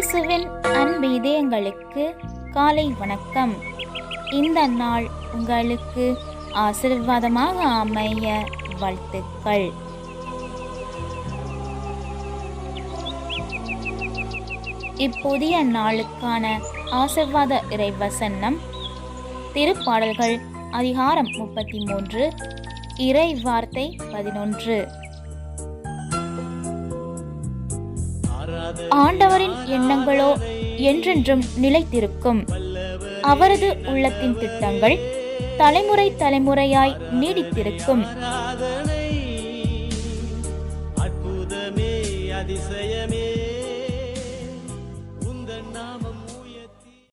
இயேசுவின் அன்பு இதயங்களுக்கு காலை வணக்கம். இந்த நாள் உங்களுக்கு ஆசீர்வாதமாக அமைய வாழ்த்துக்கள். இப்புதிய நாளுக்கான ஆசீர்வாத இறைவசனம் திருப்பாடல்கள் அதிகாரம் 33 இறை வார்த்தை 11. ஆண்டவரின் எண்ணங்களோ என்றென்றும் நிலைத்திருக்கும். அவரது உள்ளத்தின் திட்டங்கள் தலைமுறை தலைமுறையாய் நீடித்திருக்கும். அற்புதமே அதிசயமே